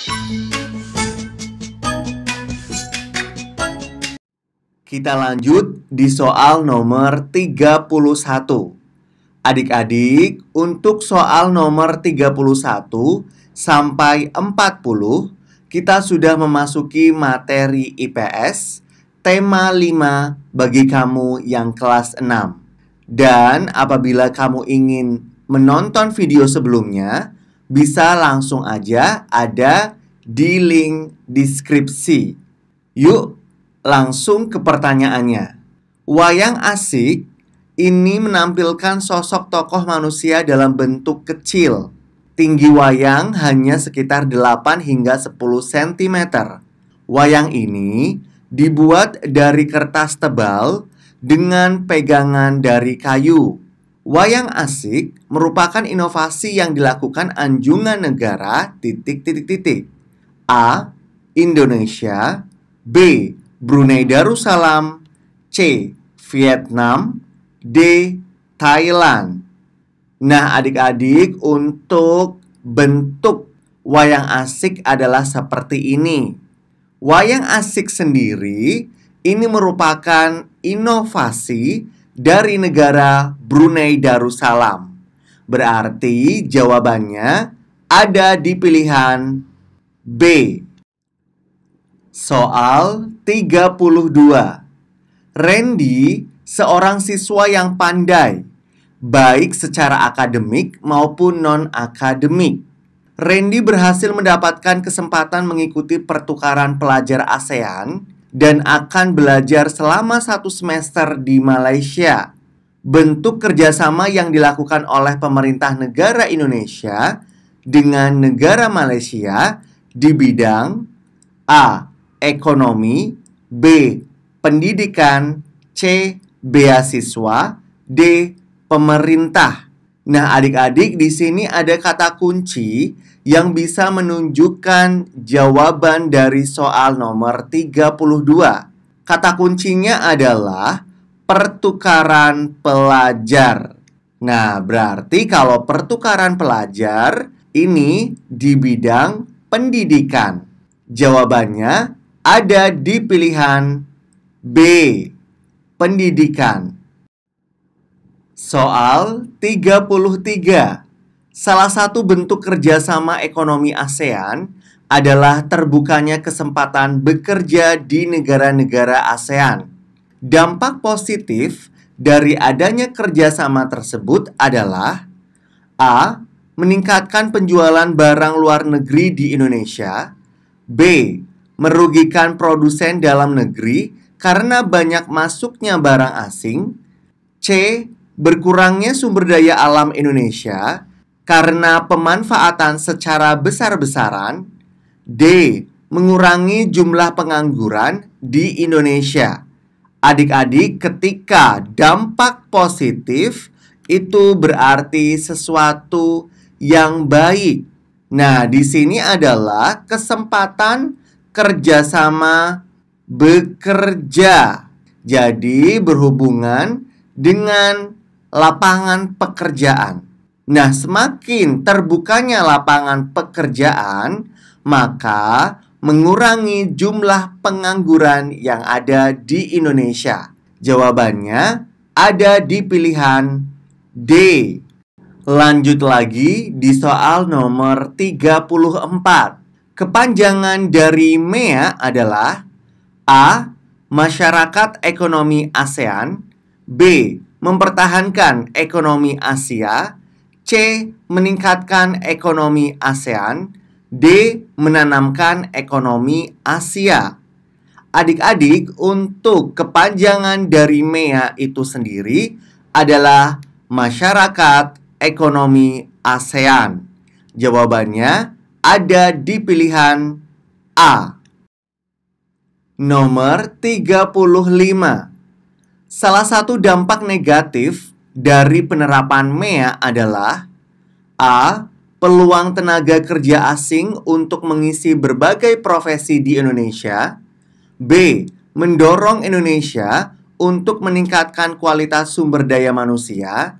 Kita lanjut di soal nomor 31. Adik-adik, untuk soal nomor 31 sampai 40, kita sudah memasuki materi IPS, tema 5 bagi kamu yang kelas 6. Dan apabila kamu ingin menonton video sebelumnya, bisa langsung aja ada di link deskripsi. Yuk, langsung ke pertanyaannya. Wayang asik ini menampilkan sosok tokoh manusia dalam bentuk kecil. Tinggi wayang hanya sekitar 8 hingga 10 cm. Wayang ini dibuat dari kertas tebal dengan pegangan dari kayu. Wayang asik merupakan inovasi yang dilakukan Anjungan Negara ... A. Indonesia, B. Brunei Darussalam, C. Vietnam, D. Thailand. Nah, adik-adik, untuk bentuk wayang asik adalah seperti ini. Wayang asik sendiri ini merupakan inovasi dari negara Brunei Darussalam. Berarti jawabannya ada di pilihan B. Soal 32. Randy seorang siswa yang pandai, baik secara akademik maupun non-akademik. Randy berhasil mendapatkan kesempatan mengikuti pertukaran pelajar ASEAN dan akan belajar selama 1 semester di Malaysia. Bentuk kerjasama yang dilakukan oleh pemerintah negara Indonesia dengan negara Malaysia di bidang A. Ekonomi, B. Pendidikan, C. Beasiswa, D. Pemerintah. Nah, adik-adik, di sini ada kata kunci yang bisa menunjukkan jawaban dari soal nomor 32. Kata kuncinya adalah pertukaran pelajar. Nah, berarti kalau pertukaran pelajar ini di bidang pendidikan. Jawabannya ada di pilihan B. Pendidikan. Soal 33. Salah satu bentuk kerjasama ekonomi ASEAN adalah terbukanya kesempatan bekerja di negara-negara ASEAN. Dampak positif dari adanya kerjasama tersebut adalah A. Meningkatkan penjualan barang luar negeri di Indonesia, B. Merugikan produsen dalam negeri karena banyak masuknya barang asing, C. Berkurangnya sumber daya alam Indonesia karena pemanfaatan secara besar-besaran, D. Mengurangi jumlah pengangguran di Indonesia. Adik-adik, ketika dampak positif itu berarti sesuatu yang baik. Nah, di sini adalah kesempatan kerjasama bekerja. Jadi berhubungan dengan lapangan pekerjaan. Nah, semakin terbukanya lapangan pekerjaan, maka mengurangi jumlah pengangguran yang ada di Indonesia. Jawabannya ada di pilihan D. Lanjut lagi di soal nomor 34. Kepanjangan dari MEA adalah A. Masyarakat Ekonomi ASEAN, B. Mempertahankan ekonomi Asia, C. Meningkatkan ekonomi ASEAN, D. Menanamkan ekonomi Asia. Adik-adik, untuk kepanjangan dari MEA itu sendiri adalah Masyarakat Ekonomi ASEAN. Jawabannya ada di pilihan A. Nomor 35. Salah satu dampak negatif dari penerapan MEA adalah A. Peluang tenaga kerja asing untuk mengisi berbagai profesi di Indonesia, B. Mendorong Indonesia untuk meningkatkan kualitas sumber daya manusia,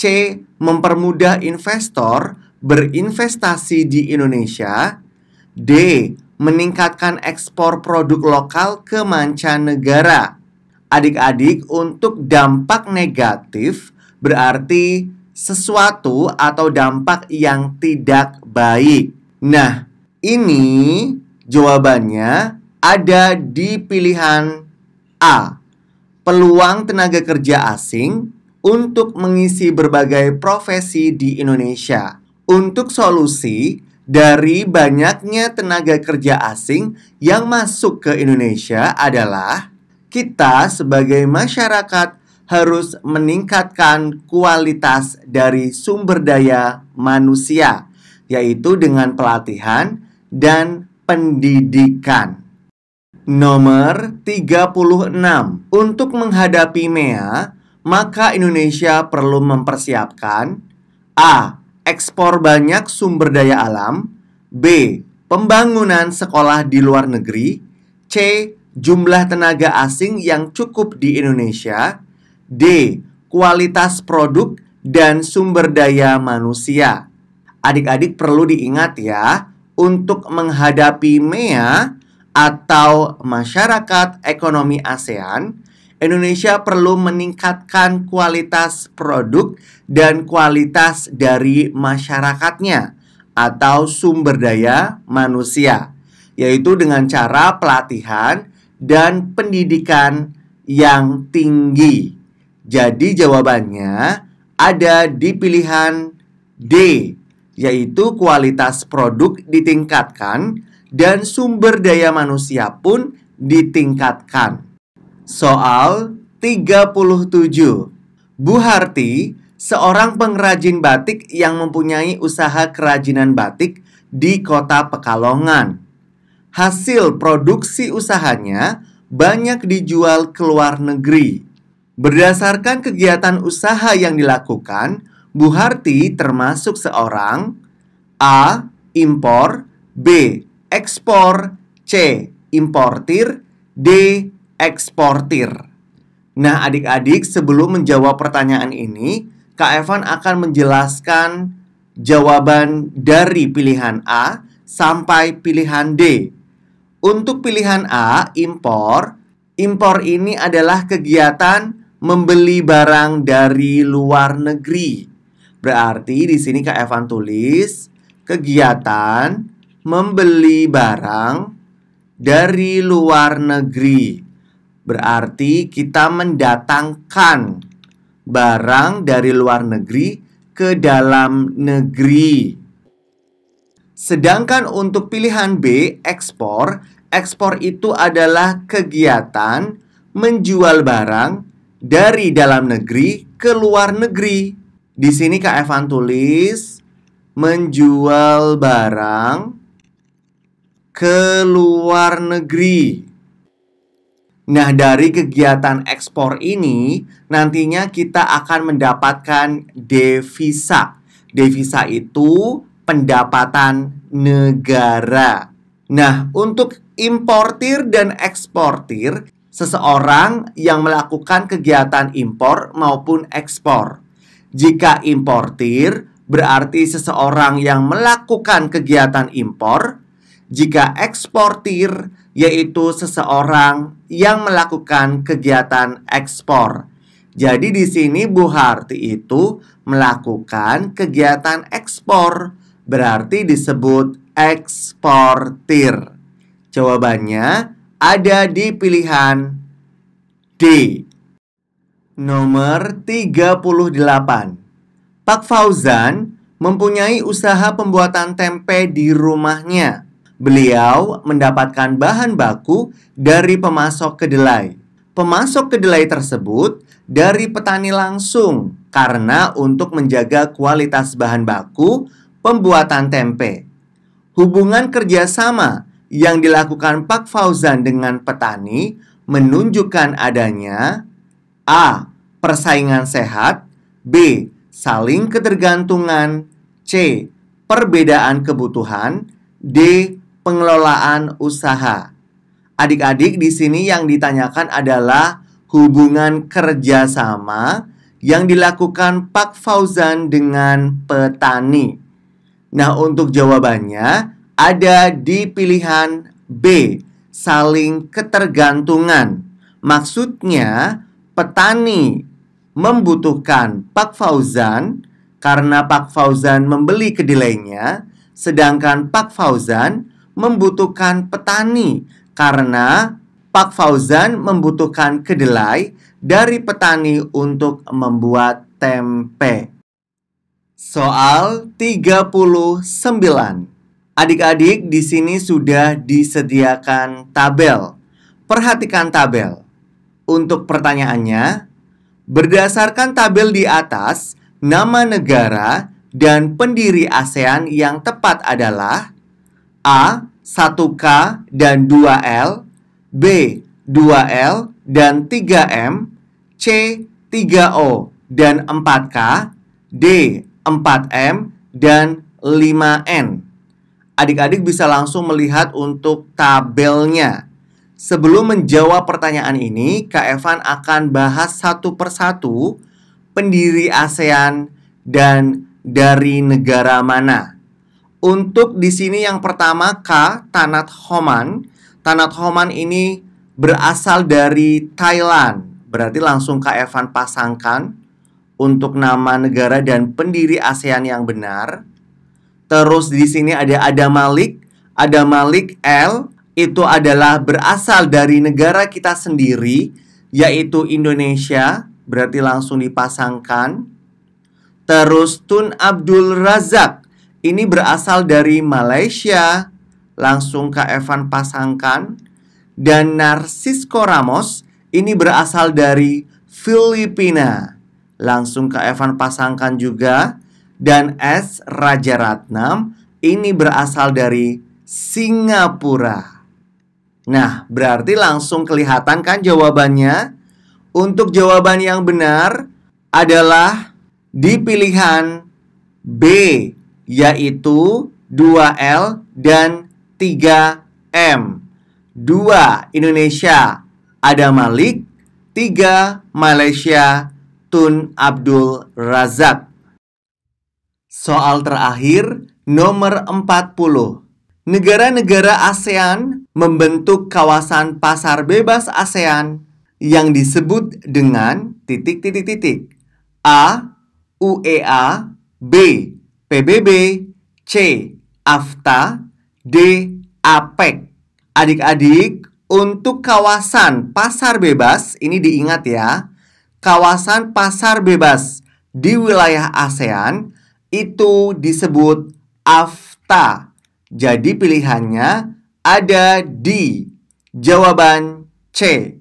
C. Mempermudah investor berinvestasi di Indonesia, D. Meningkatkan ekspor produk lokal ke mancanegara. Adik-adik, untuk dampak negatif berarti sesuatu atau dampak yang tidak baik. Nah, ini jawabannya ada di pilihan A. Peluang tenaga kerja asing untuk mengisi berbagai profesi di Indonesia. Untuk solusi dari banyaknya tenaga kerja asing yang masuk ke Indonesia adalah kita sebagai masyarakat harus meningkatkan kualitas dari sumber daya manusia, yaitu dengan pelatihan dan pendidikan. Nomor 36. Untuk menghadapi MEA, maka Indonesia perlu mempersiapkan A. Ekspor banyak sumber daya alam. B. Pembangunan sekolah di luar negeri. C. Jumlah tenaga asing yang cukup di Indonesia. D. Kualitas produk dan sumber daya manusia. Adik-adik perlu diingat ya, untuk menghadapi MEA atau Masyarakat Ekonomi ASEAN, Indonesia perlu meningkatkan kualitas produk dan kualitas dari masyarakatnya atau sumber daya manusia, yaitu dengan cara pelatihan dan pendidikan yang tinggi. Jadi jawabannya ada di pilihan D, yaitu kualitas produk ditingkatkan dan sumber daya manusia pun ditingkatkan. Soal 37. Bu Harti, seorang pengrajin batik yang mempunyai usaha kerajinan batik di kota Pekalongan. Hasil produksi usahanya banyak dijual ke luar negeri. Berdasarkan kegiatan usaha yang dilakukan, Bu Harti termasuk seorang A. Impor, B. Ekspor, C. Importir, D. Eksportir. Nah, adik-adik, sebelum menjawab pertanyaan ini, Kak Evan akan menjelaskan jawaban dari pilihan A sampai pilihan D. Untuk pilihan A, impor. Impor ini adalah kegiatan membeli barang dari luar negeri. Berarti di sini Kak Evan tulis kegiatan membeli barang dari luar negeri. Berarti kita mendatangkan barang dari luar negeri ke dalam negeri. Sedangkan untuk pilihan B, ekspor. Ekspor itu adalah kegiatan menjual barang dari dalam negeri ke luar negeri. Di sini Kak Evan tulis menjual barang ke luar negeri. Nah, dari kegiatan ekspor ini nantinya kita akan mendapatkan devisa. Devisa itu pendapatan negara. Nah, untuk importir dan eksportir, seseorang yang melakukan kegiatan impor maupun ekspor. Jika importir berarti seseorang yang melakukan kegiatan impor. Jika eksportir yaitu seseorang yang melakukan kegiatan ekspor. Jadi di sini Bu Harti itu melakukan kegiatan ekspor, berarti disebut eksportir. Jawabannya ada di pilihan D. Nomor 38. Pak Fauzan mempunyai usaha pembuatan tempe di rumahnya. Beliau mendapatkan bahan baku dari pemasok kedelai. Pemasok kedelai tersebut dari petani langsung karena untuk menjaga kualitas bahan baku pembuatan tempe. Hubungan kerjasama yang dilakukan Pak Fauzan dengan petani menunjukkan adanya A. Persaingan sehat, B. Saling ketergantungan, C. Perbedaan kebutuhan, D. Pengelolaan usaha. Adik-adik, di sini yang ditanyakan adalah hubungan kerjasama yang dilakukan Pak Fauzan dengan petani. Nah, untuk jawabannya ada di pilihan B, saling ketergantungan. Maksudnya, petani membutuhkan Pak Fauzan karena Pak Fauzan membeli kedelainya, sedangkan Pak Fauzan membutuhkan petani karena Pak Fauzan membutuhkan kedelai dari petani untuk membuat tempe. Soal 39. Adik-adik, di sini sudah disediakan tabel. Perhatikan tabel. Untuk pertanyaannya, berdasarkan tabel di atas, nama negara dan pendiri ASEAN yang tepat adalah A. 1K dan 2L, B. 2L dan 3M, C. 3O dan 4K, D. 4M dan 5N. Adik-adik bisa langsung melihat untuk tabelnya. Sebelum menjawab pertanyaan ini, Kak Evan akan bahas satu persatu pendiri ASEAN dan dari negara mana. Untuk di sini yang pertama K, Tanat Homan. Tanat Homan ini berasal dari Thailand. Berarti langsung Kak Evan pasangkan untuk nama negara dan pendiri ASEAN yang benar. Terus di sini ada Malik. Ada Malik L. Itu adalah berasal dari negara kita sendiri, yaitu Indonesia. Berarti langsung dipasangkan. Terus Tun Abdul Razak. Ini berasal dari Malaysia. Langsung Kak Evan pasangkan. Dan Narcisco Ramos. Ini berasal dari Filipina. Langsung Kak Evan pasangkan juga. Dan S. Rajaratnam. Ini berasal dari Singapura. Nah, berarti langsung kelihatan kan jawabannya? Untuk jawaban yang benar adalah di pilihan B, yaitu 2L dan 3M. 2 Indonesia, ada Malik. 3 Malaysia, Tun Abdul Razak. Soal terakhir, nomor 40. Negara-negara ASEAN membentuk kawasan pasar bebas ASEAN yang disebut dengan titik-titik-titik. A. UEA, B. PBB, C. AFTA, D. APEC. Adik-adik, untuk kawasan pasar bebas, ini diingat ya, kawasan pasar bebas di wilayah ASEAN itu disebut AFTA. Jadi pilihannya ada di jawaban C.